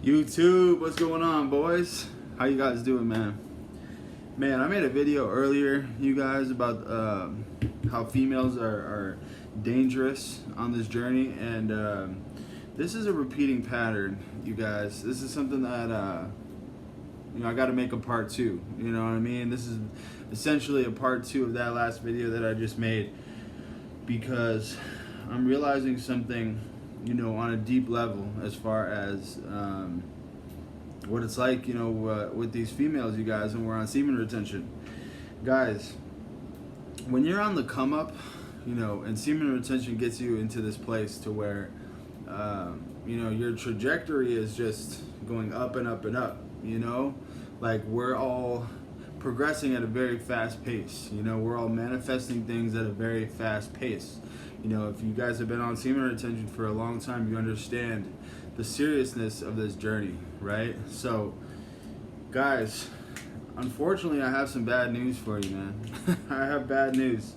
YouTube, what's going on, boys? How you guys doing, man? Man, I made a video earlier, you guys, about how females are dangerous on this journey, and this is a repeating pattern, you guys. This is something that I got to make a part two. You know what I mean? This is essentially a part two of that last video that I just made, because I'm realizing something, on a deep level, as far as what it's like, with these females, you guys, when we're on semen retention. Guys, when you're on the come up, and semen retention gets you into this place to where, your trajectory is just going up and up and up, like we're all progressing at a very fast pace. We're all manifesting things at a very fast pace. If you guys have been on semen retention for a long time, you understand the seriousness of this journey, right? So, guys, unfortunately, I have some bad news for you, man. I have bad news.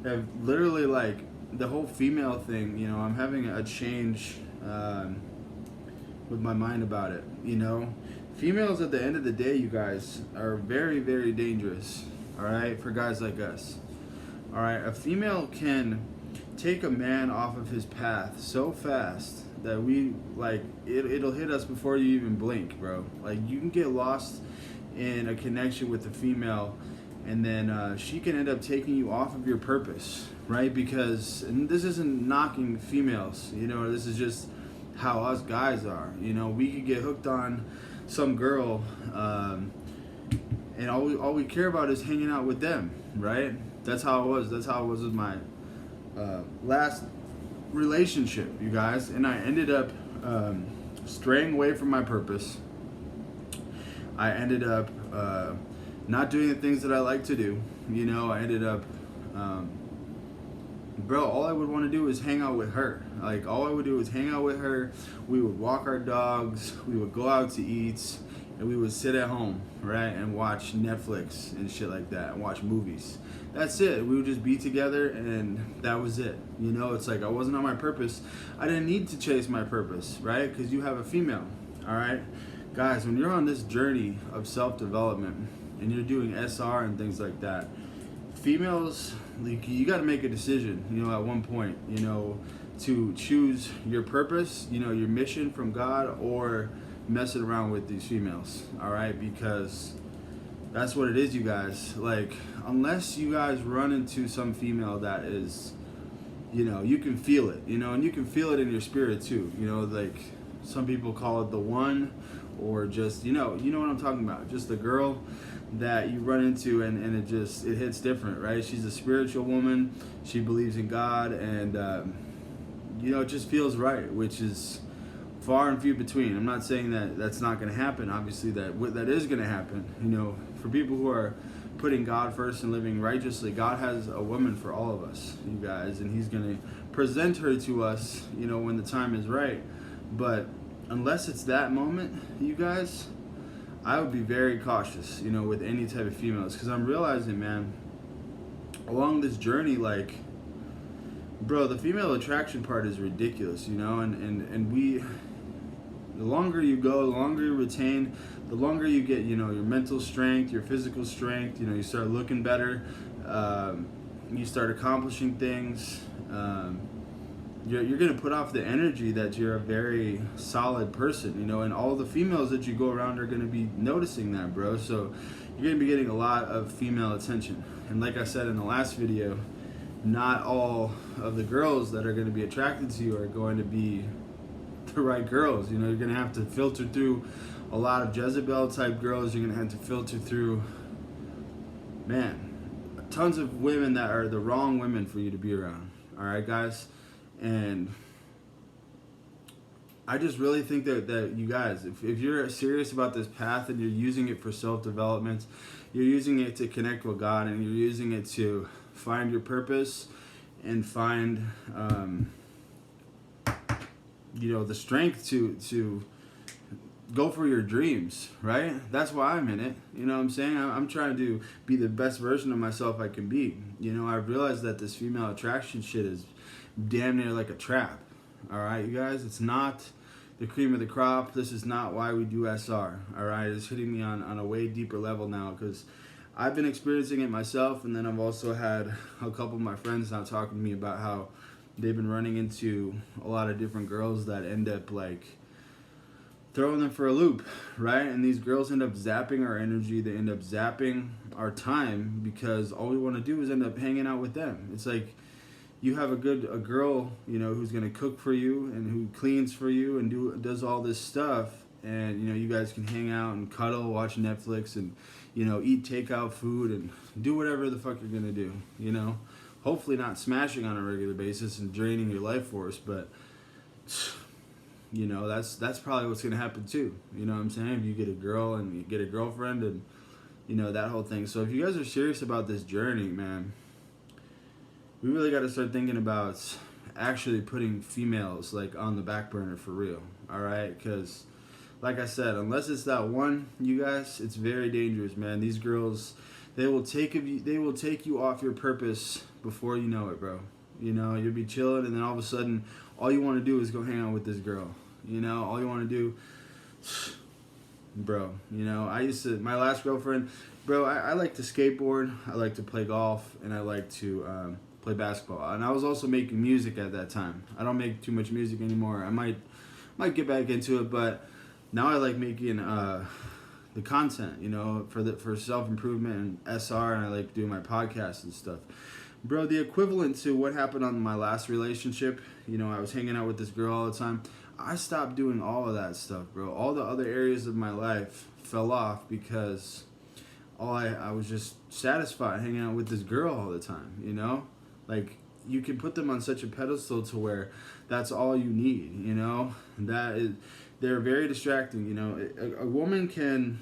I've literally, like, the whole female thing, I'm having a change with my mind about it, Females, at the end of the day, you guys, are very, very dangerous, all right, for guys like us. All right, a female can take a man off of his path so fast that it'll hit us before you even blink, bro. Like, you can get lost in a connection with a female, and then she can end up taking you off of your purpose, right? Because, and this isn't knocking females, this is just how us guys are. We could get hooked on some girl, and all we care about is hanging out with them, right? That's how it was. That's how it was with my last relationship, you guys. And I ended up straying away from my purpose. I ended up not doing the things that I like to do. I ended up, all I would want to do is hang out with her. Like, all I would do is hang out with her. We would walk our dogs. We would go out to eat. And we would sit at home, right, and watch Netflix and shit like that, and watch movies. That's it. We would just be together, and that was it. It's like I wasn't on my purpose. I didn't need to chase my purpose, right? Because you have a female, all right? Guys, when you're on this journey of self-development, and you're doing SR and things like that, females, like, you got to make a decision, at one point, to choose your purpose, your mission from God, or messing around with these females, all right? Because that's what it is, you guys. Like, unless you guys run into some female that is, you can feel it, and you can feel it in your spirit too, like some people call it the one, or just, you know what I'm talking about, just the girl that you run into, and it hits different, right? She's a spiritual woman, she believes in God, and it just feels right, which is far and few between. I'm not saying that that's not going to happen. Obviously, that is going to happen. For people who are putting God first and living righteously, God has a woman for all of us, you guys, and He's going to present her to us, when the time is right. But unless it's that moment, you guys, I would be very cautious, with any type of females, because I'm realizing, man, along this journey, like, bro, the female attraction part is ridiculous, and we, the longer you go, the longer you retain, the longer you get, your mental strength, your physical strength, you start looking better, you start accomplishing things, you're going to put off the energy that you're a very solid person, and all the females that you go around are going to be noticing that, bro. So you're going to be getting a lot of female attention. And like I said in the last video, not all of the girls that are going to be attracted to you are going to be the right girls. You're going to have to filter through a lot of Jezebel type girls. You're going to have to filter through, man, tons of women that are the wrong women for you to be around. All right, guys? And I just really think that you guys, if you're serious about this path and you're using it for self-development, you're using it to connect with God, and you're using it to find your purpose and find the strength to go for your dreams, right? That's why I'm in it. You know what I'm saying? I'm trying to be the best version of myself I can be. I've realized that this female attraction shit is damn near like a trap. All right, you guys? It's not the cream of the crop. This is not why we do SR. All right, it's hitting me on a way deeper level now because I've been experiencing it myself, and then I've also had a couple of my friends now talking to me about how they've been running into a lot of different girls that end up like throwing them for a loop, right? And these girls end up zapping our energy. They end up zapping our time because all we want to do is end up hanging out with them. It's like you have a girl, you know, who's gonna cook for you and who cleans for you and does all this stuff, and you know you guys can hang out and cuddle, watch Netflix, and you know eat takeout food and do whatever the fuck you're gonna do. You know, hopefully not smashing on a regular basis and draining your life force, but you know that's probably what's gonna happen too. You know what I'm saying? If you get a girl and you get a girlfriend and you know that whole thing. So if you guys are serious about this journey, man, we really got to start thinking about actually putting females like on the back burner for real. All right, because like I said, unless it's that one, you guys, it's very dangerous, man. These girls, they will take you off your purpose before you know it, bro. You know, you'll be chilling, and then all of a sudden, all you want to do is go hang out with this girl. You know, all you want to do, bro. You know, my last girlfriend, bro. I like to skateboard, I like to play golf, and I like to play basketball. And I was also making music at that time. I don't make too much music anymore. I might get back into it, but now I like making the content, you know, for self-improvement and SR, and I like doing my podcasts and stuff. Bro, the equivalent to what happened on my last relationship, you know, I was hanging out with this girl all the time. I stopped doing all of that stuff, bro. All the other areas of my life fell off because I was just satisfied hanging out with this girl all the time, you know? Like, you can put them on such a pedestal to where that's all you need, you know? They're very distracting, you know? A woman can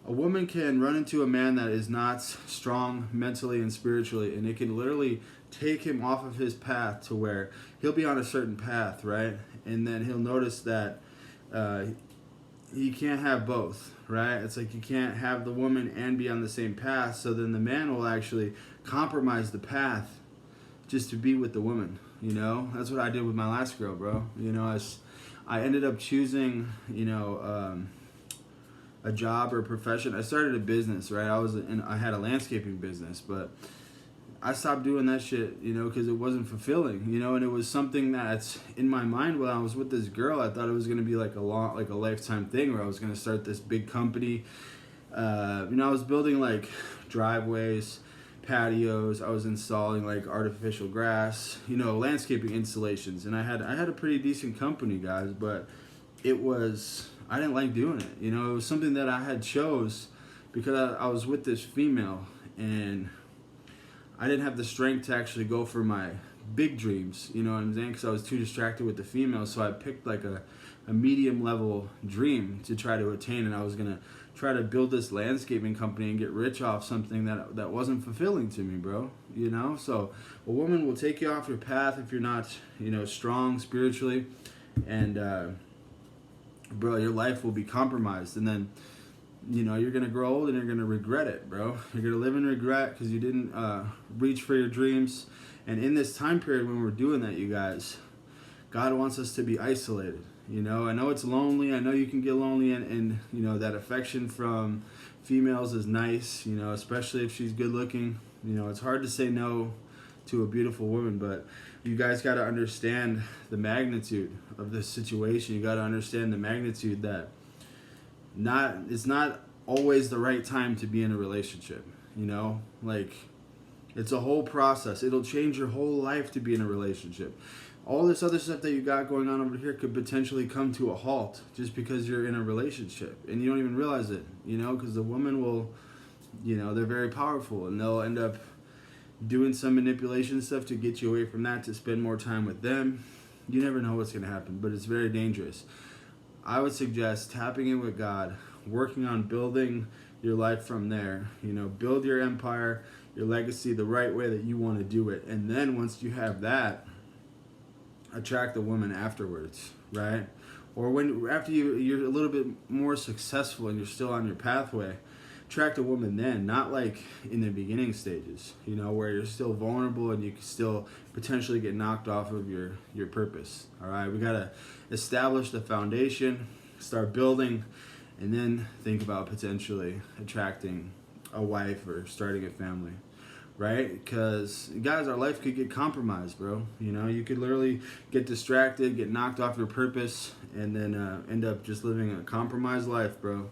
run into a man that is not strong mentally and spiritually, and it can literally take him off of his path to where he'll be on a certain path, right? And then he'll notice that he can't have both, right? It's like you can't have the woman and be on the same path, so then the man will actually compromise the path just to be with the woman, you know? That's what I did with my last girl, bro. You know, I ended up choosing, you know, a job or a profession. I started a business, right? I had a landscaping business, but I stopped doing that shit, you know, because it wasn't fulfilling, you know, and it was something that's in my mind when I was with this girl. I thought it was going to be like a lifetime thing where I was going to start this big company. You know, I was building like driveways, patios. I was installing like artificial grass, you know, landscaping installations, and I had a pretty decent company, guys, but I didn't like doing it. You know, it was something that I had chose because I was with this female, and I didn't have the strength to actually go for my big dreams, you know what I'm saying? Because I was too distracted with the female, so I picked like a medium level dream to try to attain, and I was gonna try to build this landscaping company and get rich off something that wasn't fulfilling to me, bro. You know, so a woman will take you off your path if you're not, you know, strong spiritually, and bro, your life will be compromised, and then, you know, you're gonna grow old and you're gonna regret it, bro. You're gonna live in regret because you didn't reach for your dreams. And in this time period when we're doing that, you guys, God wants us to be isolated. You know, I know it's lonely. I know you can get lonely, and you know that affection from females is nice. You know, especially if she's good looking. You know, it's hard to say no to a beautiful woman, but you guys got to understand the magnitude of this situation. You got to understand the magnitude that it's not always the right time to be in a relationship. You know, like, it's a whole process. It'll change your whole life to be in a relationship. All this other stuff that you got going on over here could potentially come to a halt just because you're in a relationship and you don't even realize it, you know, because the woman will, you know, they're very powerful, and they'll end up doing some manipulation stuff to get you away from that, to spend more time with them. You never know what's going to happen, but it's very dangerous. I would suggest tapping in with God, working on building your life from there. You know, build your empire, your legacy the right way that you want to do it. And then once you have that, attract the woman afterwards, right? Or after you're a little bit more successful and you're still on your pathway, attract a woman then, not like in the beginning stages, you know, where you're still vulnerable and you can still potentially get knocked off of your purpose. All right, we got to establish the foundation, start building, and then think about potentially attracting a wife or starting a family. Right? Because, guys, our life could get compromised, bro. You know, you could literally get distracted, get knocked off your purpose, and then end up just living a compromised life, bro.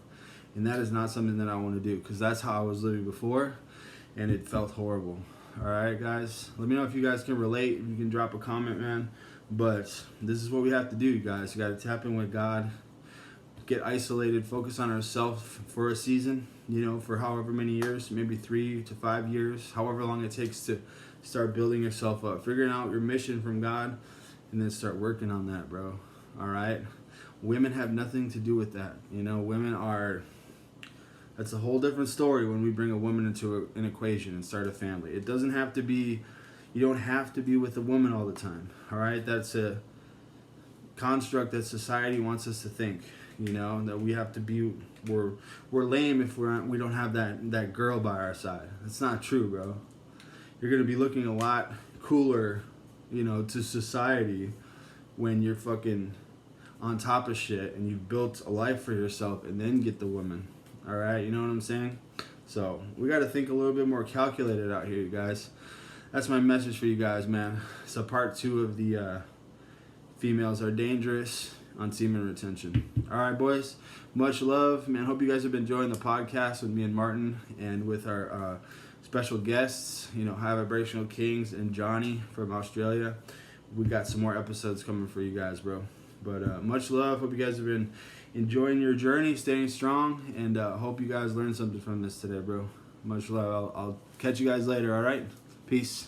And that is not something that I want to do, because that's how I was living before, and it felt horrible. All right, guys? Let me know if you guys can relate. You can drop a comment, man. But this is what we have to do, guys. You got to tap in with God, get isolated, focus on ourselves for a season, you know, for however many years, maybe 3 to 5 years, however long it takes to start building yourself up, figuring out your mission from God, and then start working on that, bro. All right? Women have nothing to do with that. You know, that's a whole different story when we bring a woman into an equation and start a family. It doesn't have to be, you don't have to be with a woman all the time. All right? That's a construct that society wants us to think. You know, that we have to be, we're lame if we don't have that girl by our side. That's not true, bro. You're gonna be looking a lot cooler, you know, to society when you're fucking on top of shit and you've built a life for yourself and then get the woman. All right, you know what I'm saying? So we got to think a little bit more calculated out here, you guys. That's my message for you guys, man. So part 2 of the females are dangerous on semen retention. All right, boys. Much love, man. Hope you guys have been enjoying the podcast with me and Martin, and with our special guests, you know, High Vibrational Kings and Johnny from Australia. We got some more episodes coming for you guys, bro. But much love. Hope you guys have been enjoying your journey, staying strong, and hope you guys learned something from this today, bro. Much love. I'll catch you guys later, all right? Peace.